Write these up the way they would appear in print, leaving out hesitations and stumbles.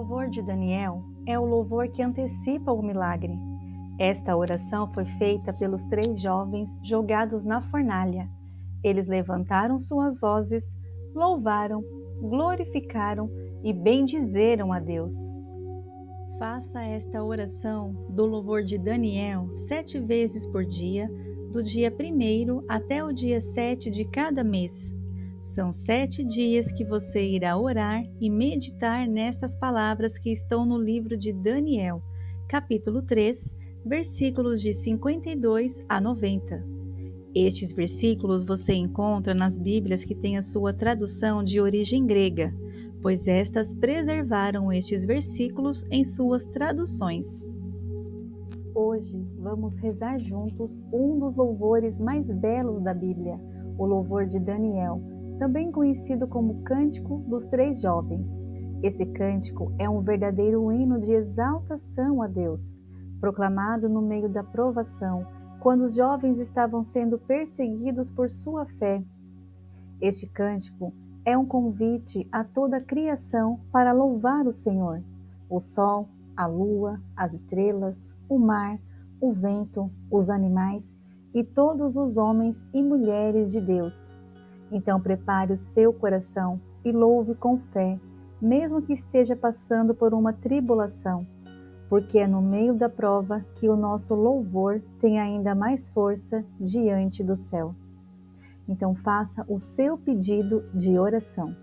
louvor de Daniel é o louvor que antecipa o milagre. Esta oração foi feita pelos 3 jovens jogados na fornalha. Eles levantaram suas vozes, louvaram, glorificaram e bendizeram a Deus. Faça esta oração do louvor de Daniel 7 vezes por dia, do dia 1º até o dia 7 de cada mês. São 7 dias que você irá orar e meditar nestas palavras que estão no livro de Daniel, capítulo 3, versículos de 52 a 90. Estes versículos você encontra nas Bíblias que têm a sua tradução de origem grega, pois estas preservaram estes versículos em suas traduções. Hoje vamos rezar juntos um dos louvores mais belos da Bíblia, o louvor de Daniel, também conhecido como Cântico dos 3 Jovens. Esse cântico é um verdadeiro hino de exaltação a Deus, proclamado no meio da provação, quando os jovens estavam sendo perseguidos por sua fé. Este cântico é um convite a toda a criação para louvar o Senhor. O sol, a lua, as estrelas, o mar, o vento, os animais e todos os homens e mulheres de Deus. Então prepare o seu coração e louve com fé, mesmo que esteja passando por uma tribulação, porque é no meio da prova que o nosso louvor tem ainda mais força diante do céu. Então faça o seu pedido de oração.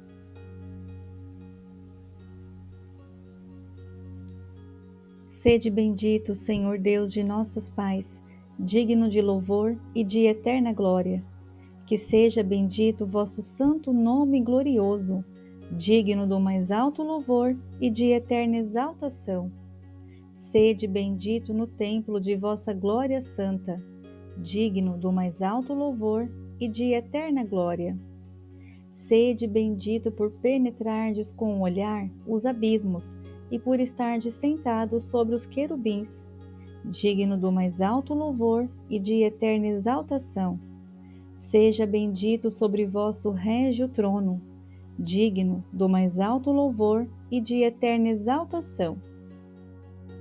Sede bendito, Senhor Deus de nossos pais, digno de louvor e de eterna glória. Que seja bendito vosso santo nome glorioso, digno do mais alto louvor e de eterna exaltação. Sede bendito no templo de vossa glória santa, digno do mais alto louvor e de eterna glória. Sede bendito por penetrardes com o olhar os abismos e por estardes sentados sobre os querubins, digno do mais alto louvor e de eterna exaltação. Seja bendito sobre vosso régio trono, digno do mais alto louvor e de eterna exaltação.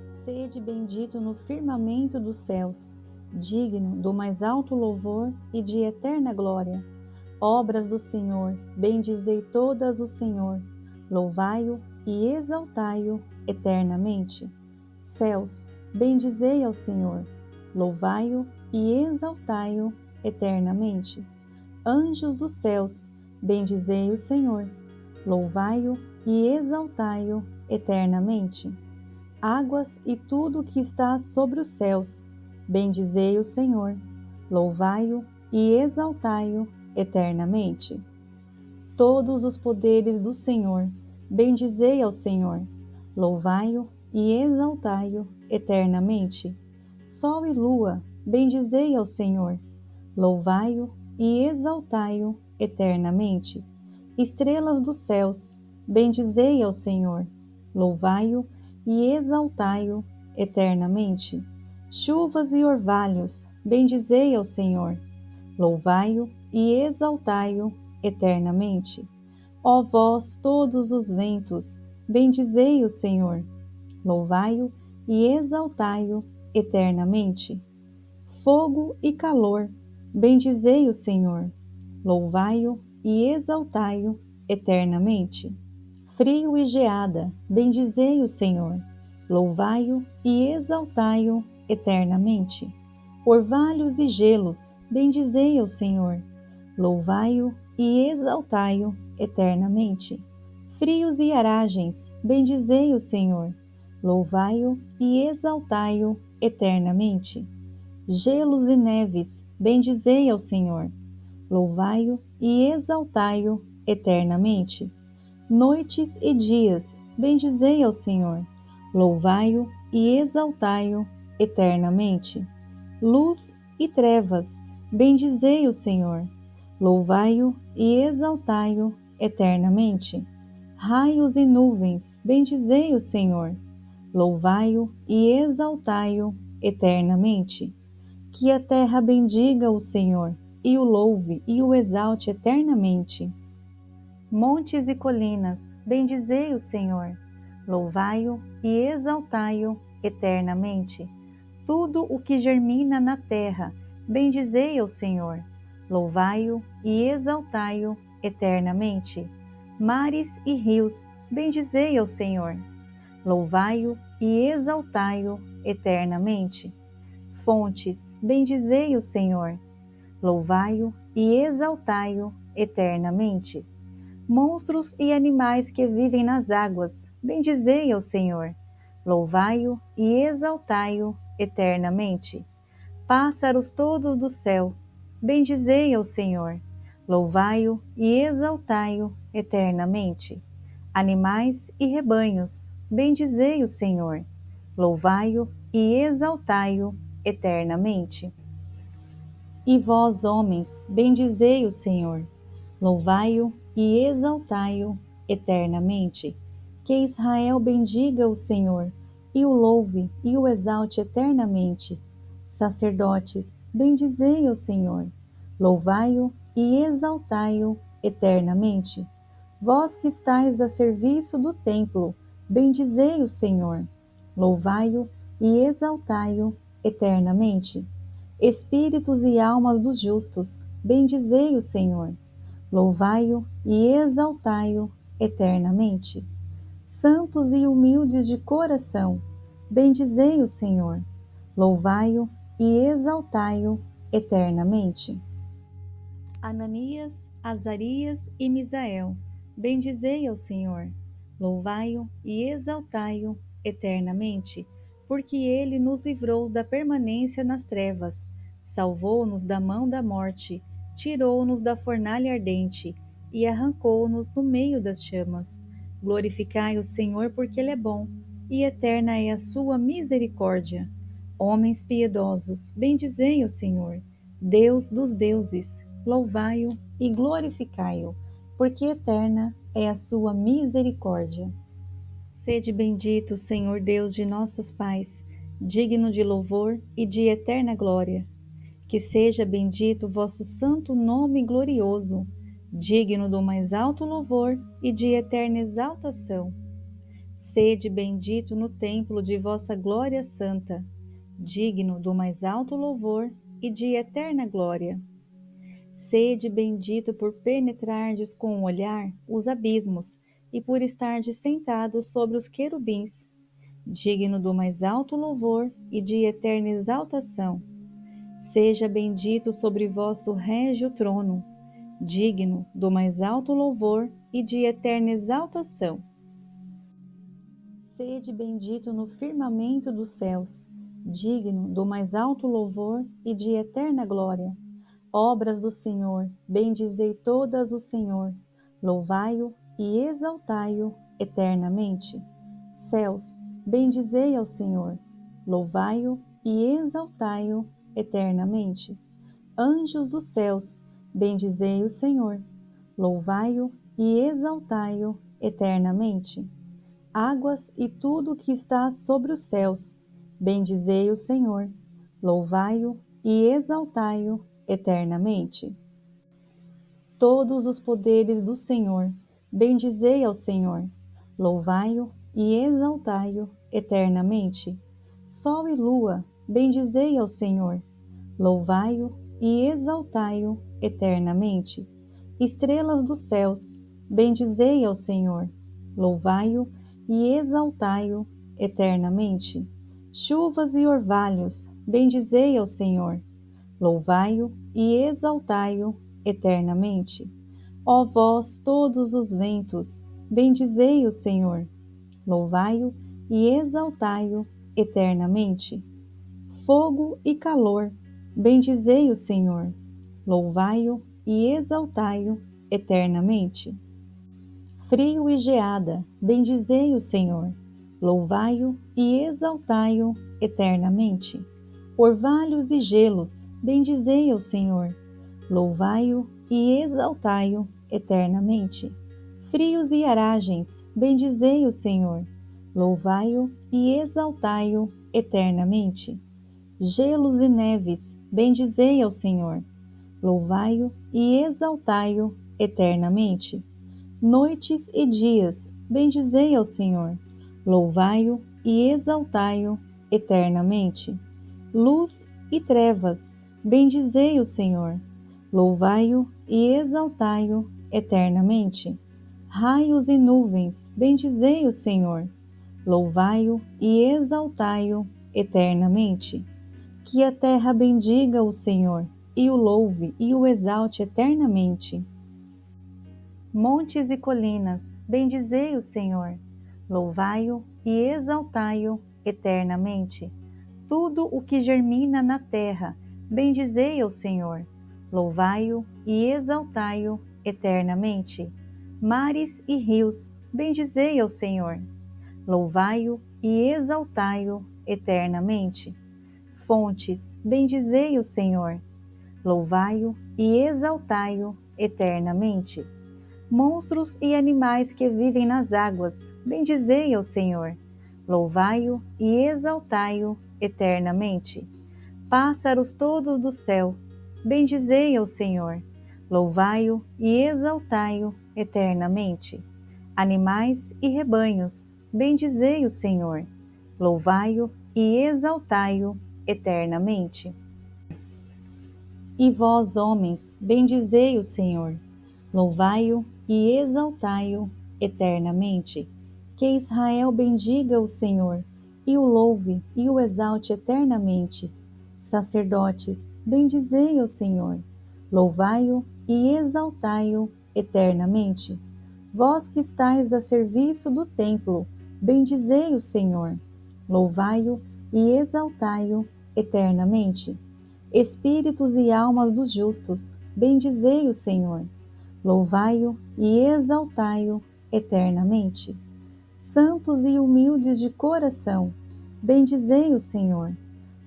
Sede bendito no firmamento dos céus, digno do mais alto louvor e de eterna glória. Obras do Senhor, bendizei todas o Senhor, louvai-o e exaltai-o eternamente. Céus, bendizei ao Senhor, louvai-o e exaltai-o eternamente. Anjos dos céus, bendizei o Senhor, louvai-o e exaltai-o eternamente. Águas e tudo o que está sobre os céus, bendizei o Senhor, louvai-o e exaltai-o eternamente. Todos os poderes do Senhor, bendizei ao Senhor, louvai-o e exaltai-o eternamente. Sol e lua, bendizei ao Senhor, louvai-o e exaltai-o eternamente. Estrelas dos céus, bendizei ao Senhor, louvai-o e exaltai-o eternamente. Chuvas e orvalhos, bendizei ao Senhor, louvai-o e exaltai-o eternamente. Ó vós todos os ventos, bendizei o Senhor, louvai-o e exaltai-o eternamente. Fogo e calor, bendizei o Senhor, louvai-o e exaltai-o eternamente. Frio e geada, bendizei o Senhor, louvai-o e exaltai-o eternamente. Orvalhos e gelos, bendizei o Senhor, louvai-o e exaltai-o eternamente. Frios e aragens, bendizei o Senhor, louvai-o e exaltai-o eternamente. Gelos e neves, bendizei ao Senhor, louvai-o e exaltai-o eternamente. Noites e dias, bendizei ao Senhor, louvai-o e exaltai-o eternamente. Luz e trevas, bendizei o Senhor, louvai-o e exaltai-o eternamente. Raios e nuvens, bendizei o Senhor, louvai-o e exaltai-o eternamente. Que a terra bendiga o Senhor, e o louve e o exalte eternamente. Montes e colinas, bendizei o Senhor, louvai-o e exaltai-o eternamente. Tudo o que germina na terra, bendizei ao Senhor. Louvai-o e exaltai-o eternamente. Mares e rios, bendizei ao Senhor. Louvai-o e exaltai-o eternamente. Fontes, bendizei o Senhor. Louvai-o e exaltai-o eternamente. Monstros e animais que vivem nas águas, bendizei ao Senhor. Louvai-o e exaltai-o eternamente. Pássaros todos do céu, bendizei ao Senhor. Louvai-o e exaltai-o eternamente. Animais e rebanhos, bendizei o Senhor. Louvai-o e exaltai-o eternamente. E vós, homens, bendizei o Senhor. Louvai-o e exaltai-o eternamente. Que Israel bendiga o Senhor, e o louve e o exalte eternamente. Sacerdotes, bendizei o Senhor. Louvai-o e exaltai-o eternamente. Vós que estáis a serviço do templo, bendizei o Senhor. Louvai-o e exaltai-o eternamente. Espíritos e almas dos justos, bendizei o Senhor. Louvai-o e exaltai-o eternamente. Santos e humildes de coração, bendizei o Senhor. Louvai-o e exaltai-o eternamente. Ananias, Azarias e Misael, bendizei ao Senhor. Louvai-o e exaltai-o eternamente, porque ele nos livrou da permanência nas trevas, salvou-nos da mão da morte, tirou-nos da fornalha ardente e arrancou-nos no meio das chamas. Glorificai o Senhor, porque ele é bom, e eterna é a sua misericórdia. Homens piedosos, bendizei o Senhor, Deus dos deuses, louvai-o e glorificai-o, porque eterna é a sua misericórdia. Sede bendito, Senhor Deus de nossos pais, digno de louvor e de eterna glória. Que seja bendito vosso santo nome glorioso, digno do mais alto louvor e de eterna exaltação. Sede bendito no templo de vossa glória santa, digno do mais alto louvor e de eterna glória. Sede bendito por penetrardes com o olhar os abismos e por estardes sentados sobre os querubins, digno do mais alto louvor e de eterna exaltação. Seja bendito sobre vosso régio trono, digno do mais alto louvor e de eterna exaltação. Sede bendito no firmamento dos céus, digno do mais alto louvor e de eterna glória. Obras do Senhor, bendizei todas o Senhor, louvai-o e exaltai-o eternamente. Céus, bendizei ao Senhor, louvai-o e exaltai-o eternamente. Anjos dos céus, bendizei o Senhor, louvai-o e exaltai-o eternamente. Águas e tudo que está sobre os céus, bendizei o Senhor, louvai-o e exaltai-o eternamente. Todos os poderes do Senhor, bendizei ao Senhor, louvai-o e exaltai-o eternamente. Sol e lua, bendizei ao Senhor, louvai-o e exaltai-o eternamente. Estrelas dos céus, bendizei ao Senhor, louvai-o e exaltai-o eternamente. Chuvas e orvalhos, bendizei ao Senhor, louvai-o e exaltai-o eternamente. Ó vós todos os ventos, bendizei o Senhor, louvai-o e exaltai-o eternamente. Fogo e calor, bendizei o Senhor, louvai-o e exaltai-o eternamente. Frio e geada, bendizei o Senhor, louvai-o e exaltai-o eternamente. Orvalhos e gelos, bendizei o Senhor, louvai-o e exaltai-o eternamente. Frios e aragens, bendizei o Senhor, louvai-o e exaltai-o eternamente. Gelos e neves, bendizei ao Senhor, louvai-o e exaltai-o eternamente. Noites e dias, bendizei ao Senhor, louvai-o e exaltai-o eternamente. Luz e trevas, bendizei o Senhor, louvai-o e exaltai-o eternamente. Raios e nuvens, bendizei o Senhor, louvai-o e exaltai-o eternamente. Que a terra bendiga o Senhor, e o louve e o exalte eternamente. Montes e colinas, bendizei o Senhor, louvai-o e exaltai-o eternamente. Tudo o que germina na terra, bendizei o Senhor, louvai-o e exaltai-o eternamente. Mares e rios, bendizei o Senhor, louvai-o e exaltai-o eternamente. Fontes, bendizei o Senhor, louvai-o e exaltai-o eternamente. Monstros e animais que vivem nas águas, bendizei ao Senhor, louvai-o e exaltai-o eternamente. Pássaros todos do céu, bendizei ao Senhor, louvai-o e exaltai-o eternamente. Animais e rebanhos, bendizei o Senhor, louvai-o e exaltai-o eternamente. E vós, homens, bendizei o Senhor, louvai-o e exaltai-o eternamente. Que Israel bendiga o Senhor, e o louve e o exalte eternamente. Sacerdotes, bendizei o Senhor, louvai-o e exaltai-o eternamente. Vós que estáis a serviço do templo, bendizei o Senhor, louvai-o e exaltai-o eternamente. Espíritos e almas dos justos, bendizei o Senhor, louvai-o e exaltai-o eternamente. Santos e humildes de coração, bendizei o Senhor,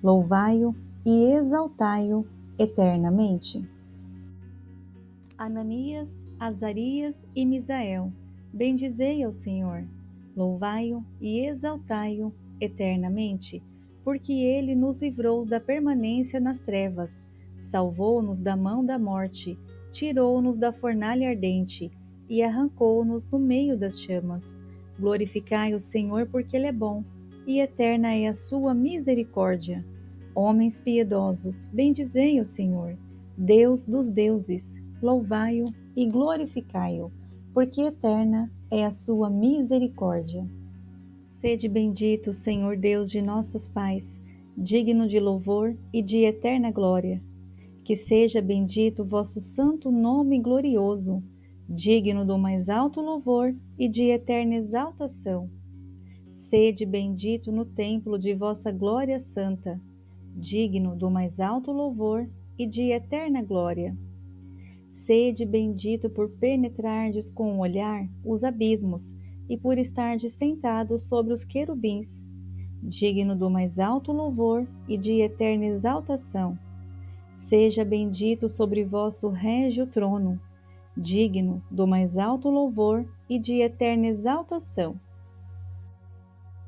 louvai-o e exaltai-o eternamente. Ananias, Azarias e Misael, bendizei ao Senhor, louvai-o e exaltai-o eternamente, porque ele nos livrou da permanência nas trevas, salvou-nos da mão da morte, tirou-nos da fornalha ardente e arrancou-nos no meio das chamas. Glorificai o Senhor, porque ele é bom, e eterna é a sua misericórdia. Homens piedosos, bendizei o Senhor, Deus dos deuses, louvai-o e glorificai-o, porque eterna é a sua misericórdia. Sede bendito, Senhor Deus de nossos pais, digno de louvor e de eterna glória. Que seja bendito vosso santo nome glorioso, digno do mais alto louvor e de eterna exaltação. Sede bendito no templo de vossa glória santa, digno do mais alto louvor e de eterna glória. Sede bendito por penetrardes com o olhar os abismos e por estardes sentados sobre os querubins, digno do mais alto louvor e de eterna exaltação. Seja bendito sobre vosso régio trono, digno do mais alto louvor e de eterna exaltação.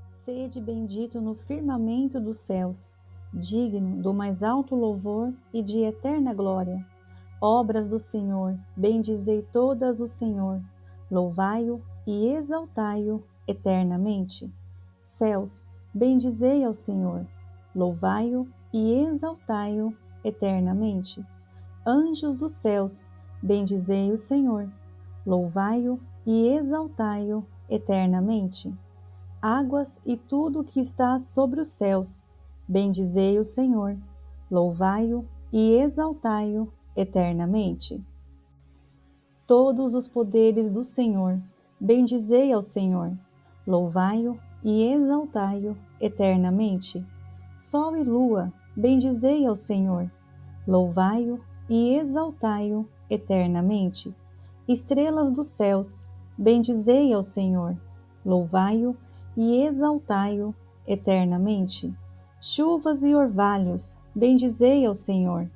Sede bendito no firmamento dos céus, digno do mais alto louvor e de eterna glória. Obras do Senhor, bendizei todas o Senhor, louvai-o e exaltai-o eternamente. Céus, bendizei ao Senhor, louvai-o e exaltai-o eternamente. Anjos dos céus, bendizei o Senhor, louvai-o e exaltai-o eternamente. Águas e tudo que está sobre os céus, bendizei o Senhor, louvai-o e exaltai-o eternamente. Todos os poderes do Senhor, bendizei ao Senhor, louvai-o e exaltai-o eternamente. Sol e lua, bendizei ao Senhor, louvai-o e exaltai-o eternamente. Estrelas dos céus, bendizei ao Senhor, louvai-o e exaltai-o eternamente. Chuvas e orvalhos, bendizei ao Senhor,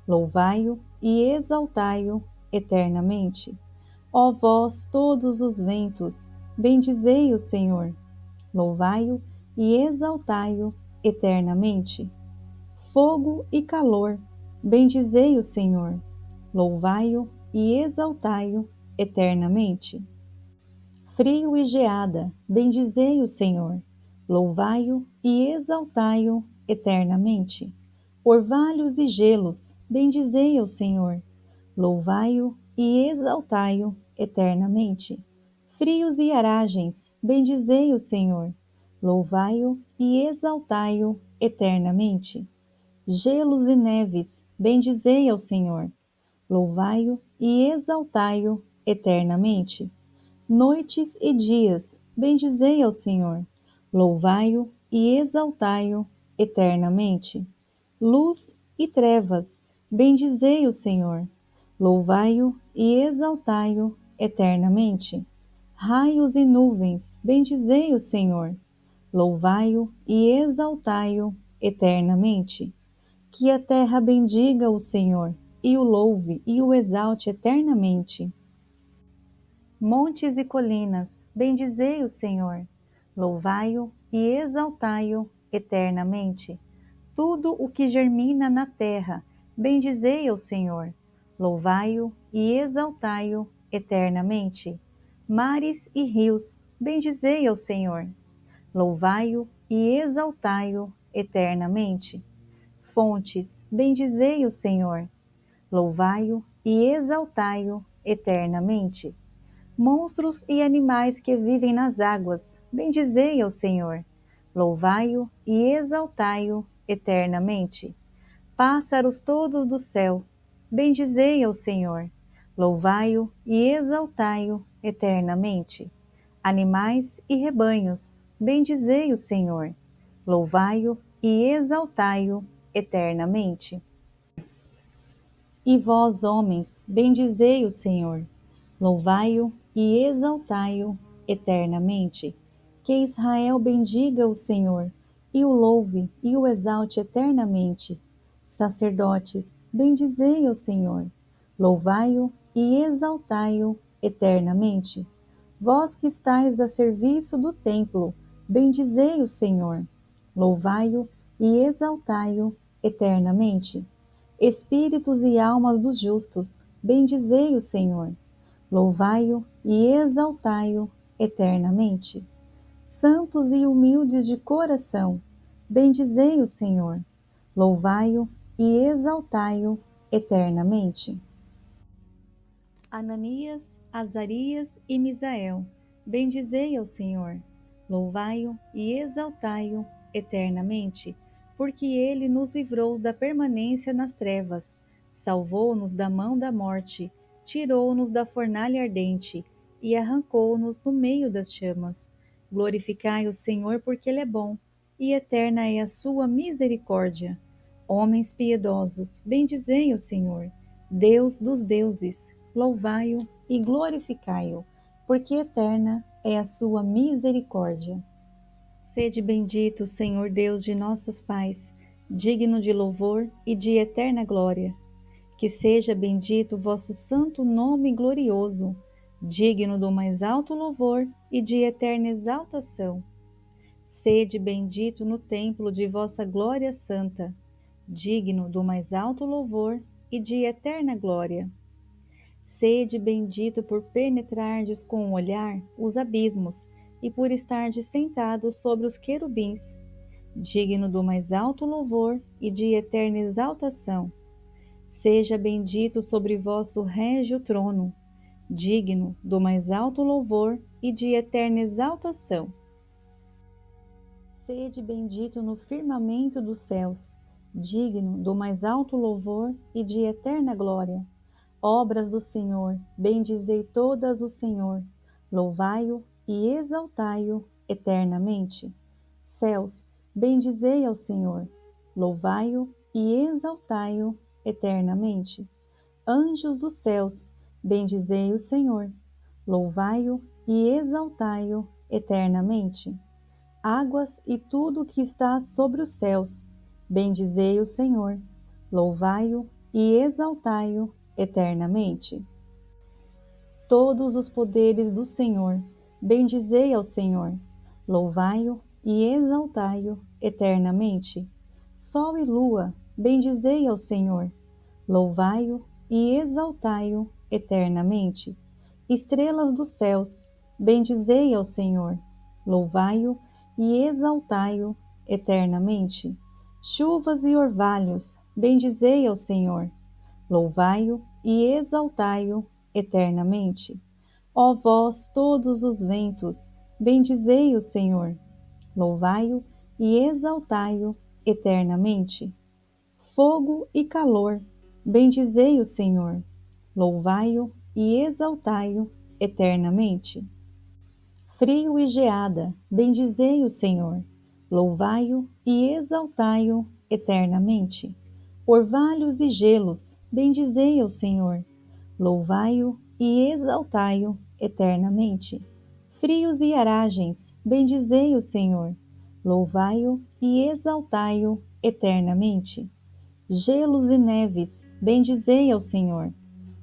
louvai-o e exaltai-o eternamente. Ó vós todos os ventos, bendizei o Senhor, louvai-o e exaltai-o eternamente. Fogo e calor, bendizei o Senhor, louvai-o e exaltai-o eternamente. Frio e geada, bendizei o Senhor. Louvai-o e exaltai-o eternamente. Orvalhos e gelos, bendizei o Senhor. Louvai-o e exaltai-o eternamente. Frios e aragens, bendizei o Senhor. Louvai-o e exaltai-o eternamente. Gelos e neves, bendizei ao Senhor. Louvai-o e exaltai-o eternamente. Noites e dias, bendizei ao Senhor. Louvai-o e exaltai-o eternamente. Luz e trevas, bendizei o Senhor. Louvai-o e exaltai-o eternamente. Raios e nuvens, bendizei o Senhor. Louvai-o e exaltai-o eternamente. Que a terra bendiga o Senhor, e o louve e o exalte eternamente. Montes e colinas, bendizei o Senhor. Louvai-o e exaltai-o eternamente. Tudo o que germina na terra, bendizei o Senhor. Louvai-o e exaltai-o eternamente. Mares e rios, bendizei ao Senhor. Louvai-o e exaltai-o eternamente. Fontes, bendizei o Senhor. Louvai-o e exaltai-o eternamente. Monstros e animais que vivem nas águas, bendizei ao Senhor. Louvai-o e exaltai-o eternamente. Pássaros todos do céu, bendizei ao Senhor. Louvai-o e exaltai-o eternamente. Animais e rebanhos, bendizei o Senhor. Louvai-o e exaltai-o eternamente. E vós, homens, bendizei o Senhor. Louvai-o e exaltai-o eternamente. Que Israel bendiga o Senhor, e o louve e o exalte eternamente. Sacerdotes, bendizei o Senhor. Louvai-o e exaltai-o eternamente. Vós que estáis a serviço do templo, bendizei o Senhor. Louvai-o e exaltai-o eternamente. Espíritos e almas dos justos, bendizei o Senhor. Louvai-o e exaltai-o eternamente. Santos e humildes de coração, bendizei o Senhor. Louvai-o e exaltai-o eternamente. Ananias, Azarias e Misael, bendizei ao Senhor. Louvai-o e exaltai-o eternamente, porque ele nos livrou da permanência nas trevas, salvou-nos da mão da morte, tirou-nos da fornalha ardente e arrancou-nos no meio das chamas. Glorificai o Senhor, porque ele é bom, e eterna é a sua misericórdia. Homens piedosos, bendizei o Senhor. Deus dos deuses, louvai-o e glorificai-o, porque eterna é a sua misericórdia. Sede bendito, Senhor Deus de nossos pais, digno de louvor e de eterna glória. Que seja bendito o vosso santo nome glorioso, digno do mais alto louvor e de eterna exaltação. Sede bendito no templo de vossa glória santa, digno do mais alto louvor e de eterna glória. Sede bendito por penetrardes com o olhar os abismos e por estardes sentados sobre os querubins, digno do mais alto louvor e de eterna exaltação. Seja bendito sobre vosso régio trono, digno do mais alto louvor e de eterna exaltação. Sede bendito no firmamento dos céus, digno do mais alto louvor e de eterna glória. Obras do Senhor, bendizei todas o Senhor, louvai-o e exaltai-o eternamente. Céus, bendizei ao Senhor, louvai-o e exaltai-o eternamente. Anjos dos céus, bendizei o Senhor, louvai-o e exaltai-o eternamente. Águas e tudo o que está sobre os céus, bendizei o Senhor, louvai-o e exaltai-o eternamente. Todos os poderes do Senhor, bendizei ao Senhor, louvai-o e exaltai-o eternamente. Sol e lua, bendizei ao Senhor, louvai-o e exaltai-o eternamente. Estrelas dos céus, bendizei ao Senhor, louvai-o e exaltai-o eternamente. Chuvas e orvalhos, bendizei ao Senhor, louvai-o e exaltai-o eternamente. Ó vós, todos os ventos, bendizei o Senhor, louvai-o e exaltai-o eternamente. Fogo e calor, bendizei o Senhor, louvai-o e exaltai-o eternamente. Frio e geada, bendizei o Senhor, louvai-o e exaltai-o eternamente. Orvalhos e gelos, bendizei o Senhor, louvai-o e exaltai-o eternamente. Frios e aragens, bendizei o Senhor, louvai-o e exaltai-o eternamente. Gelos e neves, bendizei ao Senhor,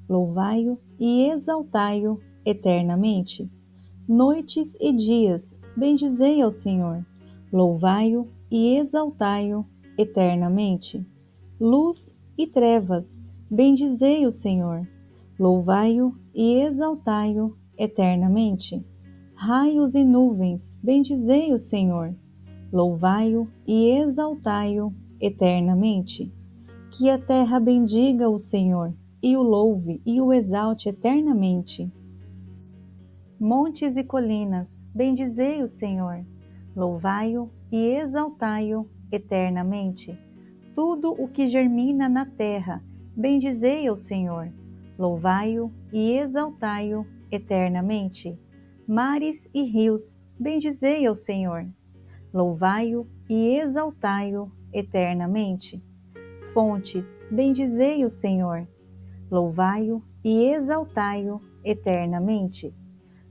louvai-o e exaltai-o eternamente. Noites e dias, bendizei ao Senhor, louvai-o e exaltai-o eternamente. Luz e trevas, bendizei o Senhor, louvai-o e exaltai-o eternamente. Raios e nuvens, bendizei o Senhor, louvai-o e exaltai-o eternamente. Que a terra bendiga o Senhor, e o louve e o exalte eternamente. Montes e colinas, bendizei o Senhor, louvai-o e exaltai-o eternamente. Tudo o que germina na terra, bendizei o Senhor, louvai-o e exaltai-o eternamente. Mares e rios, bendizei o Senhor, louvai-o e exaltai-o eternamente. Fontes, bendizei o Senhor, louvai-o e exaltai-o eternamente.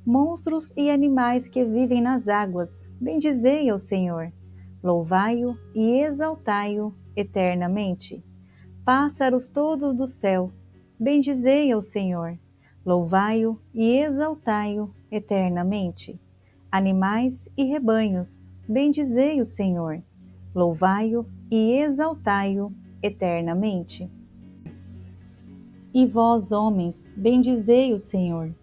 Monstros e animais que vivem nas águas, bendizei ao Senhor, louvai-o e exaltai-o eternamente. Pássaros todos do céu, bendizei ao Senhor, louvai-o e exaltai-o eternamente. Animais e rebanhos, bendizei o Senhor, louvai-o e exaltai-o eternamente. E vós, homens, bendizei o Senhor,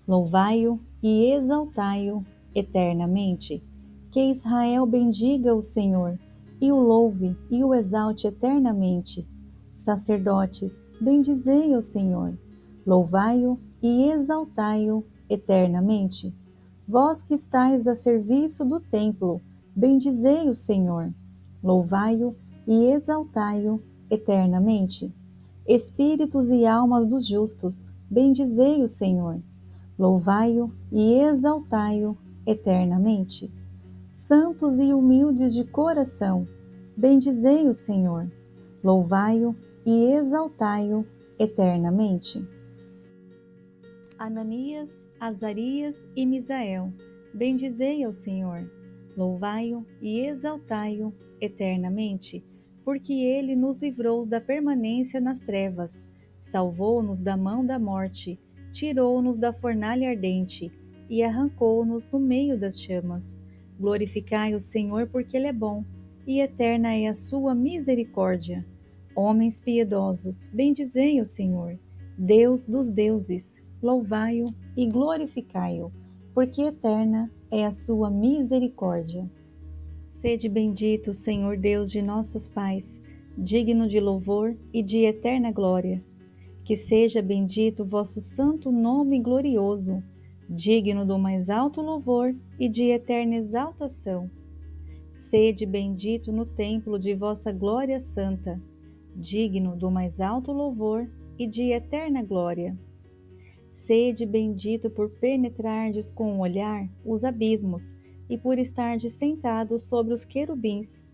louvai-o e exaltai-o eternamente. Que Israel bendiga o Senhor, e o louve e o exalte eternamente. Sacerdotes, bendizei o Senhor, louvai-o e exaltai-o eternamente. Vós que estáis a serviço do templo, bendizei o Senhor, louvai-o e exaltai-o eternamente. Espíritos e almas dos justos, bendizei o Senhor, louvai-o e exaltai-o eternamente. Santos e humildes de coração, bendizei o Senhor, louvai-o e exaltai-o eternamente. Ananias, Azarias e Misael, bendizei ao Senhor, louvai-o e exaltai-o eternamente, porque ele nos livrou da permanência nas trevas, salvou-nos da mão da morte, tirou-nos da fornalha ardente e arrancou-nos no meio das chamas. Glorificai o Senhor, porque ele é bom, e eterna é a sua misericórdia. Homens piedosos, bendizei o Senhor, Deus dos deuses, louvai-o e glorificai-o, porque eterna é a sua misericórdia. Sede bendito, Senhor Deus de nossos pais, digno de louvor e de eterna glória. Que seja bendito o vosso santo nome glorioso, digno do mais alto louvor e de eterna exaltação. Sede bendito no templo de vossa glória santa, digno do mais alto louvor e de eterna glória. Sede bendito por penetrardes com o olhar os abismos e por estardes sentados sobre os querubins,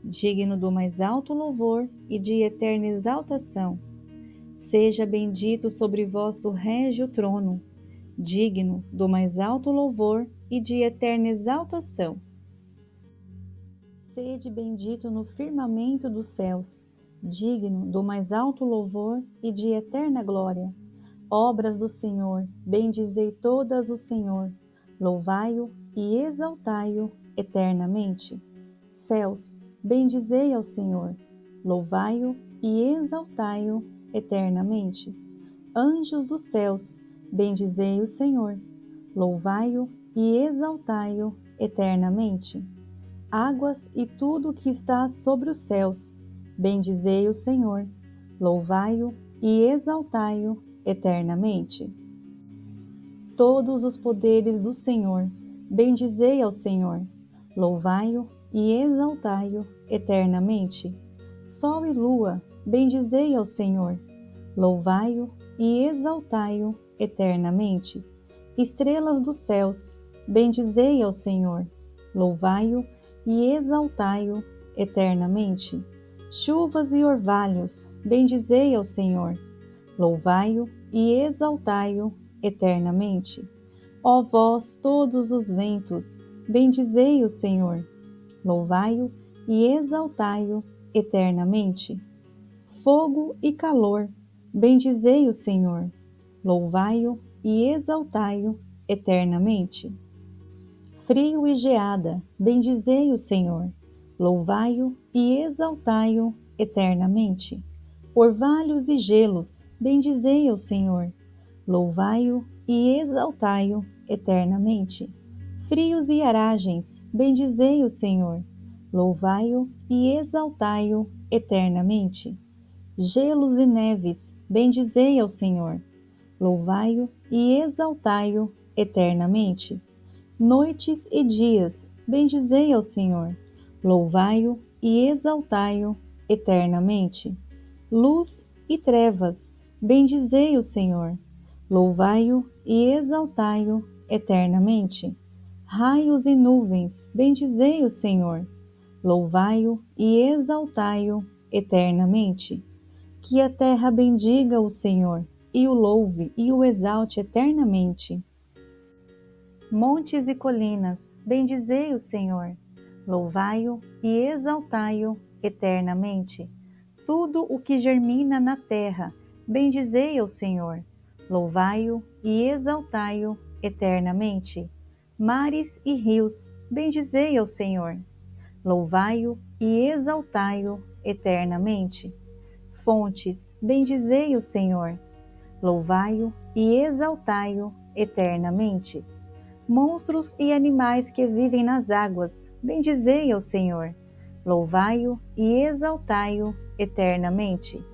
digno do mais alto louvor e de eterna exaltação. Seja bendito sobre vosso régio trono, digno do mais alto louvor e de eterna exaltação. Sede bendito no firmamento dos céus, digno do mais alto louvor e de eterna glória. Obras do Senhor, bendizei todas o Senhor, louvai-o e exaltai-o eternamente. Céus, bendizei ao Senhor, louvai-o e exaltai-o eternamente. Anjos dos céus, bendizei o Senhor, louvai-o e exaltai-o eternamente. Águas e tudo o que está sobre os céus, bendizei o Senhor, louvai-o e exaltai-o eternamente. Todos os poderes do Senhor, bendizei ao Senhor, louvai-o e exaltai-o eternamente. Sol e lua, bendizei ao Senhor, louvai-o e exaltai-o eternamente. Estrelas dos céus, bendizei ao Senhor, louvai-o e exaltai-o eternamente. Chuvas e orvalhos, bendizei ao Senhor, louvai-o e exaltai-o eternamente. Ó vós todos os ventos, bendizei o Senhor, louvai-o e exaltai-o eternamente. Fogo e calor, bendizei o Senhor, louvai-o e exaltai-o eternamente. Frio e geada, bendizei o Senhor, louvai-o e exaltai-o eternamente. Orvalhos e gelos, bendizei ao Senhor, louvai-o e exaltai-o eternamente. Frios e aragens, bendizei o Senhor, louvai-o e exaltai-o eternamente. Gelos e neves, bendizei ao Senhor, louvai-o e exaltai-o eternamente. Noites e dias, bendizei ao Senhor, louvai-o e exaltai-o eternamente. Luz e trevas, bendizei o Senhor, louvai-o e exaltai-o eternamente. Raios e nuvens, bendizei o Senhor, louvai-o e exaltai-o eternamente. Que a terra bendiga o Senhor, e o louve e o exalte eternamente. Montes e colinas, bendizei o Senhor, louvai-o e exaltai-o eternamente. Tudo o que germina na terra, bendizei ao Senhor, louvai-o e exaltai-o eternamente. Mares e rios, bendizei ao Senhor, louvai-o e exaltai-o eternamente. Fontes, bendizei o Senhor, louvai-o e exaltai-o eternamente. Monstros e animais que vivem nas águas, bendizei ao Senhor, louvai-o e exaltai-o eternamente.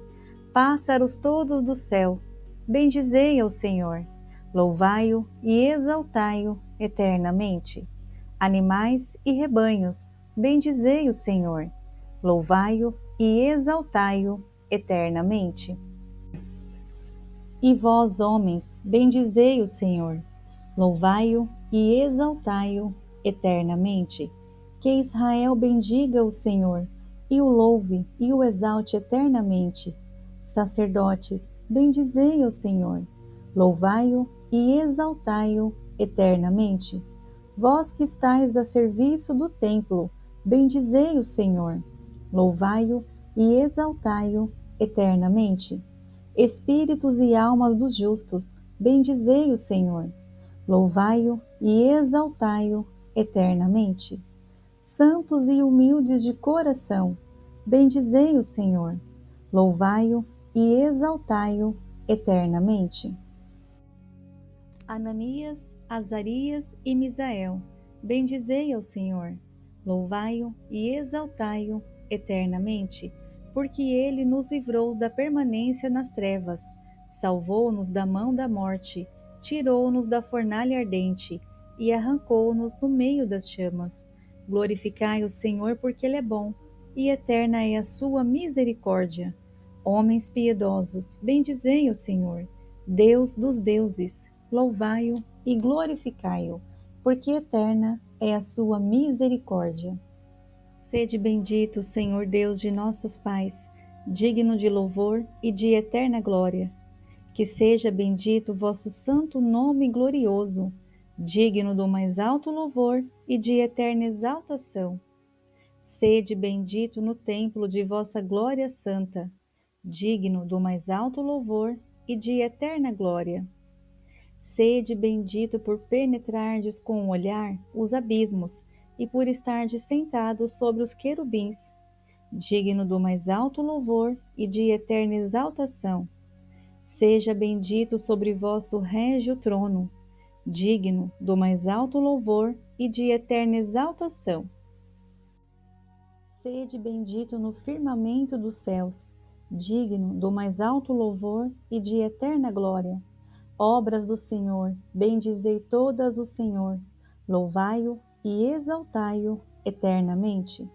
Pássaros todos do céu, bendizei ao Senhor, louvai-o e exaltai-o eternamente. Animais e rebanhos, bendizei o Senhor, louvai-o e exaltai-o eternamente. E vós, homens, bendizei o Senhor, louvai-o e exaltai-o eternamente. Que Israel bendiga o Senhor, e o louve e o exalte eternamente. Sacerdotes, bendizei o Senhor, louvai-o e exaltai-o eternamente. Vós que estáis a serviço do templo, bendizei o Senhor, louvai-o e exaltai-o eternamente. Espíritos e almas dos justos, bendizei o Senhor, louvai-o e exaltai-o eternamente. Santos e humildes de coração, bendizei o Senhor, louvai-o e exaltai-o eternamente. Ananias, Azarias e Misael, bendizei ao Senhor, louvai-o e exaltai-o eternamente, porque ele nos livrou da permanência nas trevas, salvou-nos da mão da morte, tirou-nos da fornalha ardente e arrancou-nos no meio das chamas. Glorificai o Senhor, porque ele é bom, e eterna é a sua misericórdia. Homens piedosos, bendizei o Senhor, Deus dos deuses, louvai-o e glorificai-o, porque eterna é a sua misericórdia. Sede bendito, Senhor Deus de nossos pais, digno de louvor e de eterna glória. Que seja bendito vosso santo nome glorioso, digno do mais alto louvor e de eterna exaltação. Sede bendito no templo de vossa glória santa, digno do mais alto louvor e de eterna glória. Sede bendito por penetrardes com o olhar os abismos e por estardes sentados sobre os querubins, digno do mais alto louvor e de eterna exaltação. Seja bendito sobre vosso régio trono, digno do mais alto louvor e de eterna exaltação. Sede bendito no firmamento dos céus, digno do mais alto louvor e de eterna glória. Obras do Senhor, bendizei todas o Senhor, louvai-o e exaltai-o eternamente.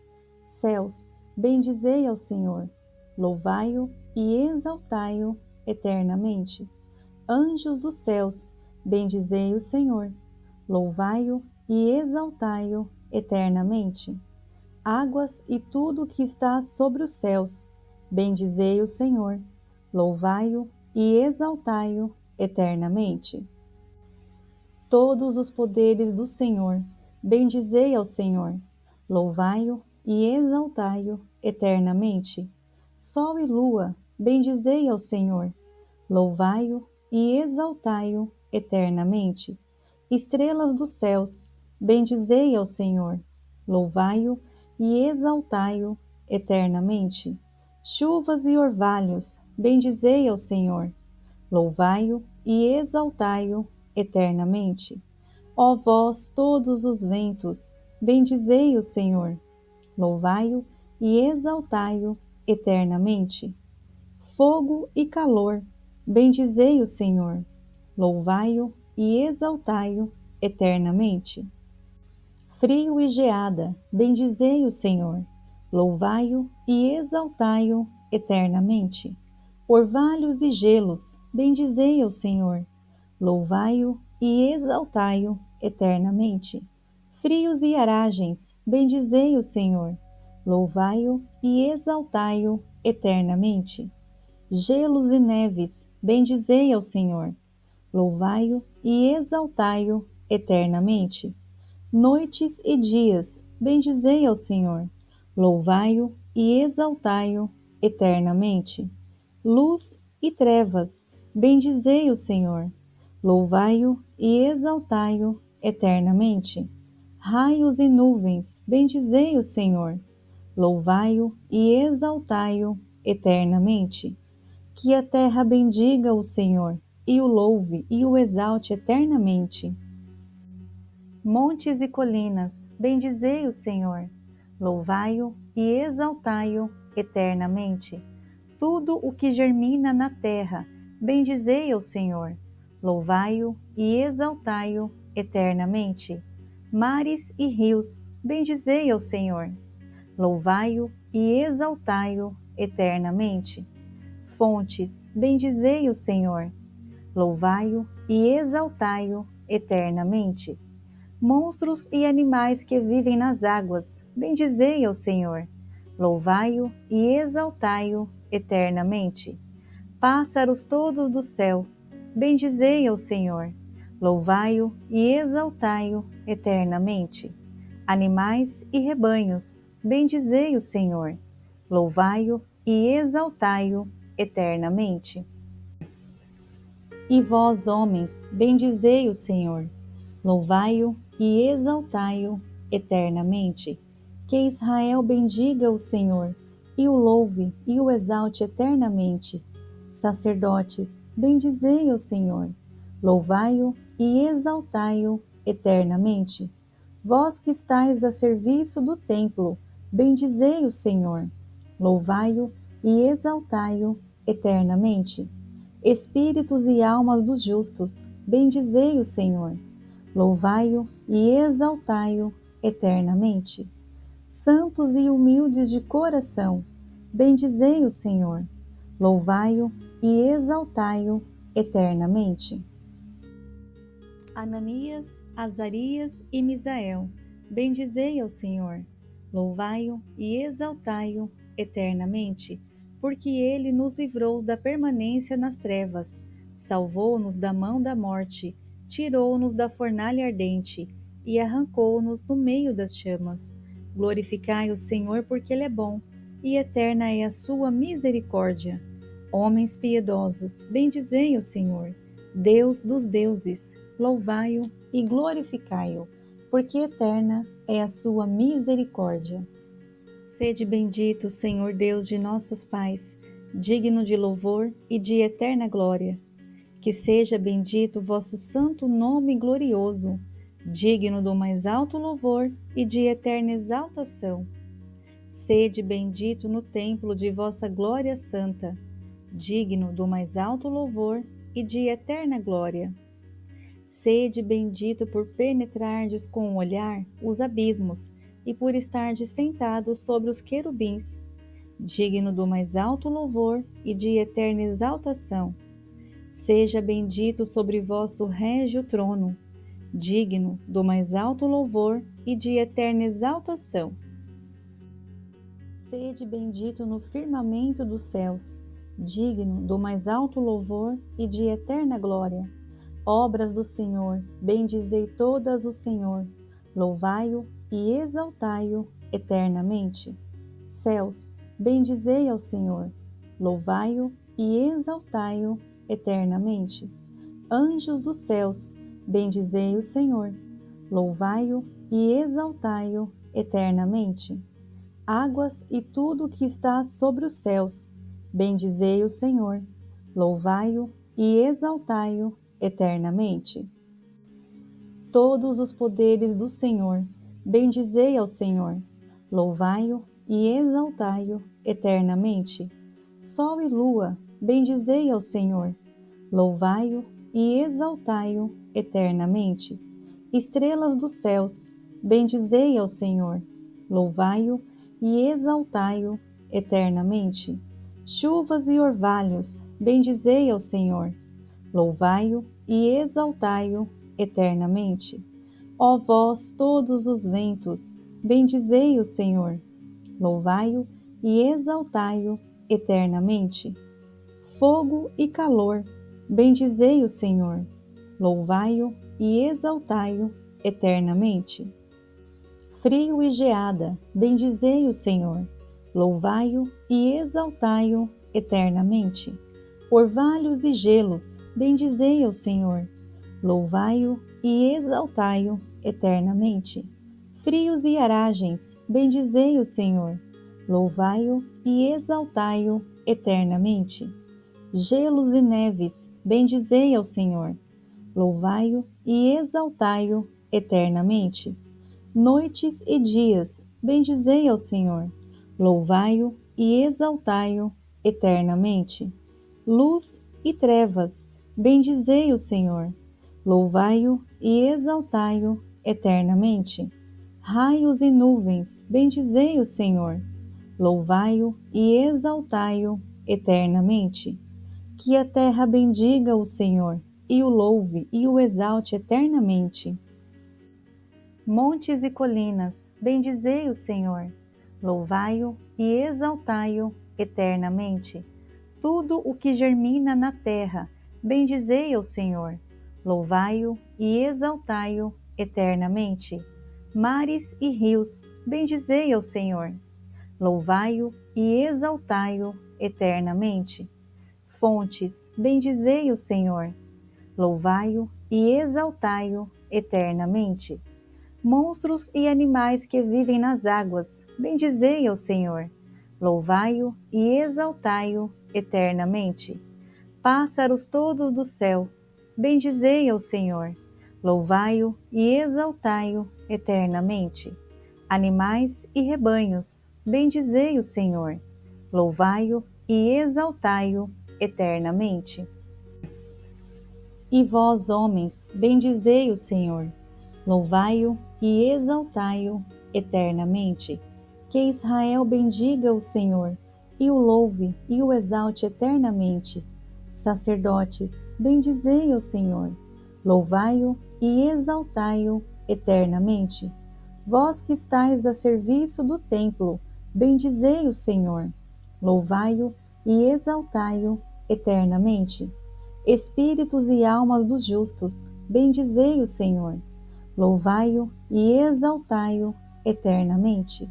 Céus, bendizei ao Senhor, louvai-o e exaltai-o eternamente. Anjos dos céus, bendizei o Senhor, louvai-o e exaltai-o eternamente. Águas e tudo que está sobre os céus, bendizei o Senhor, louvai-o e exaltai-o eternamente. Todos os poderes do Senhor, bendizei ao Senhor, louvai-o e exaltai-o eternamente. Sol e lua, bendizei ao Senhor, louvai-o e exaltai-o eternamente. Estrelas dos céus, bendizei ao Senhor, louvai-o e exaltai-o eternamente. Chuvas e orvalhos, bendizei ao Senhor, louvai-o e exaltai-o eternamente. Ó vós todos os ventos, bendizei o Senhor, louvai-o e exaltai-o eternamente. Fogo e calor, bendizei o Senhor, louvai-o e exaltai-o eternamente. Frio e geada, bendizei o Senhor, louvai-o e exaltai-o eternamente. Orvalhos e gelos, bendizei o Senhor, louvai-o e exaltai-o eternamente. Frios e aragens, bendizei o Senhor, louvai-o e exaltai-o eternamente. Gelos e neves, bendizei ao Senhor, louvai-o e exaltai-o eternamente. Noites e dias, bendizei ao Senhor, louvai-o e exaltai-o eternamente. Luz e trevas, bendizei o Senhor, louvai-o e exaltai-o eternamente. Raios e nuvens, bendizei o Senhor, louvai-o e exaltai-o eternamente. Que a terra bendiga o Senhor, e o louve e o exalte eternamente. Montes e colinas, bendizei o Senhor, louvai-o e exaltai-o eternamente. Tudo o que germina na terra, bendizei o Senhor, louvai-o e exaltai-o eternamente. Mares e rios, bendizei ao Senhor, louvai-o e exaltai-o eternamente. Fontes, bendizei o Senhor, louvai-o e exaltai-o eternamente. Monstros e animais que vivem nas águas, bendizei ao Senhor, louvai-o e exaltai-o eternamente. Pássaros todos do céu, bendizei ao Senhor, louvai-o e exaltai-o eternamente. Animais e rebanhos, bendizei o Senhor, louvai-o e exaltai-o eternamente. E vós, homens, bendizei o Senhor, louvai-o e exaltai-o eternamente. Que Israel bendiga o Senhor, e o louve e o exalte eternamente. Sacerdotes, bendizei o Senhor, louvai-o e exaltai-o eternamente. Vós que estáis a serviço do templo, bendizei o Senhor, louvai-o e exaltai-o eternamente. Espíritos e almas dos justos, bendizei o Senhor, louvai-o e exaltai-o eternamente. Santos e humildes de coração, bendizei o Senhor, louvai-o e exaltai-o eternamente. Ananias, Azarias e Misael, bendizei ao Senhor, louvai-o e exaltai-o eternamente, porque ele nos livrou da permanência nas trevas, salvou-nos da mão da morte, tirou-nos da fornalha ardente e arrancou-nos no meio das chamas. Glorificai o Senhor, porque ele é bom, e eterna é a sua misericórdia. Homens piedosos, bendizei o Senhor, Deus dos deuses, louvai-o e glorificai-o, porque eterna é a sua misericórdia. Sede bendito, Senhor Deus de nossos pais, digno de louvor e de eterna glória. Que seja bendito vosso santo nome glorioso, digno do mais alto louvor e de eterna exaltação. Sede bendito no templo de vossa glória santa, digno do mais alto louvor e de eterna glória. Sede bendito por penetrardes com o olhar os abismos e por estardes sentados sobre os querubins, digno do mais alto louvor e de eterna exaltação. Seja bendito sobre vosso régio trono, digno do mais alto louvor e de eterna exaltação. Sede bendito no firmamento dos céus, digno do mais alto louvor e de eterna glória. Obras do Senhor, bendizei todas o Senhor, louvai-o e exaltai-o eternamente. Céus, bendizei ao Senhor, louvai-o e exaltai-o eternamente. Anjos dos céus, bendizei o Senhor, louvai-o e exaltai-o eternamente. Águas e tudo que está sobre os céus, bendizei o Senhor, louvai-o e exaltai-o eternamente. Todos os poderes do Senhor, bendizei ao Senhor, louvai-o e exaltai-o eternamente. Sol e lua, bendizei ao Senhor, louvai-o e exaltai-o eternamente. Estrelas dos céus, bendizei ao Senhor, louvai-o e exaltai-o eternamente. Chuvas e orvalhos, bendizei ao Senhor, louvai-o e exaltai-o eternamente. Ó vós todos os ventos, bendizei o Senhor, louvai-o e exaltai-o eternamente. Fogo e calor, bendizei o Senhor, louvai-o e exaltai-o eternamente. Frio e geada, bendizei o Senhor, louvai-o e exaltai-o eternamente. Orvalhos e gelos, bendizei ao Senhor, louvai-o e exaltai-o eternamente. Frios e aragens, bendizei o Senhor, louvai-o e exaltai-o eternamente. Gelos e neves, bendizei ao Senhor, louvai-o e exaltai-o eternamente. Noites e dias, bendizei ao Senhor, louvai-o e exaltai-o eternamente. Luz e trevas, bendizei o Senhor, louvai-o e exaltai-o eternamente. Raios e nuvens, bendizei o Senhor, louvai-o e exaltai-o eternamente. Que a terra bendiga o Senhor, e o louve e o exalte eternamente. Montes e colinas, bendizei o Senhor, louvai-o e exaltai-o eternamente. Tudo o que germina na terra, bendizei ao Senhor, louvai-o e exaltai-o eternamente. Mares e rios, bendizei ao Senhor, louvai-o e exaltai-o eternamente. Fontes, bendizei o Senhor, louvai-o e exaltai-o eternamente. Monstros e animais que vivem nas águas, bendizei ao Senhor, louvai-o e exaltai-o eternamente. Pássaros todos do céu, bendizei ao Senhor, louvai-o e exaltai-o eternamente. Animais e rebanhos, bendizei o Senhor, louvai-o e exaltai-o eternamente. E vós, homens, bendizei o Senhor, louvai-o e exaltai-o eternamente. Que Israel bendiga o Senhor, e o louve e o exalte eternamente. Sacerdotes, bendizei o Senhor, louvai-o e exaltai-o eternamente. Vós que estáis a serviço do templo, bendizei o Senhor, louvai-o e exaltai-o eternamente. Espíritos e almas dos justos, bendizei o Senhor, louvai-o e exaltai-o eternamente.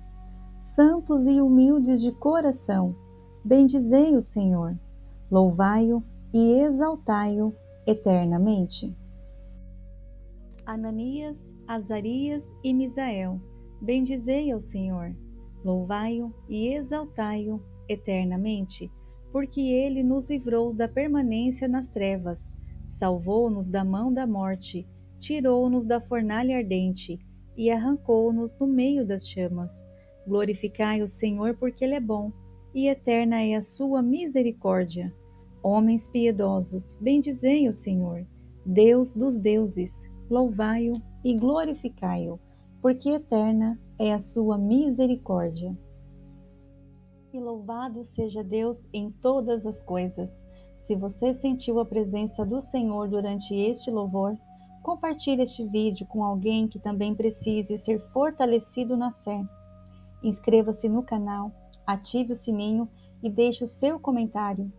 Santos e humildes de coração, bendizei o Senhor, louvai-o e exaltai-o eternamente. Ananias, Azarias e Misael, bendizei ao Senhor, louvai-o e exaltai-o eternamente, porque ele nos livrou da permanência nas trevas, salvou-nos da mão da morte, tirou-nos da fornalha ardente e arrancou-nos no meio das chamas. Glorificai o Senhor, porque Ele é bom, e eterna é a sua misericórdia. Homens piedosos, bendizei o Senhor, Deus dos deuses, louvai-o e glorificai-o, porque eterna é a sua misericórdia. E louvado seja Deus em todas as coisas. Se você sentiu a presença do Senhor durante este louvor, compartilhe este vídeo com alguém que também precise ser fortalecido na fé. Inscreva-se no canal, ative o sininho e deixe o seu comentário.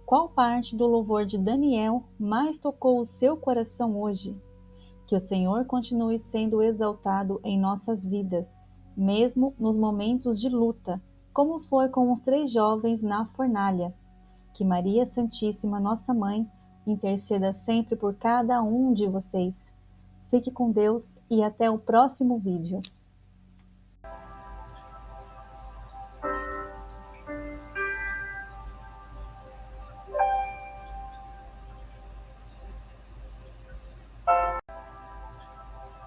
Qual parte do louvor de Daniel mais tocou o seu coração hoje? Que o Senhor continue sendo exaltado em nossas vidas, mesmo nos momentos de luta, como foi com os 3 jovens na fornalha. Que Maria Santíssima, nossa Mãe, interceda sempre por cada um de vocês. Fique com Deus e até o próximo vídeo.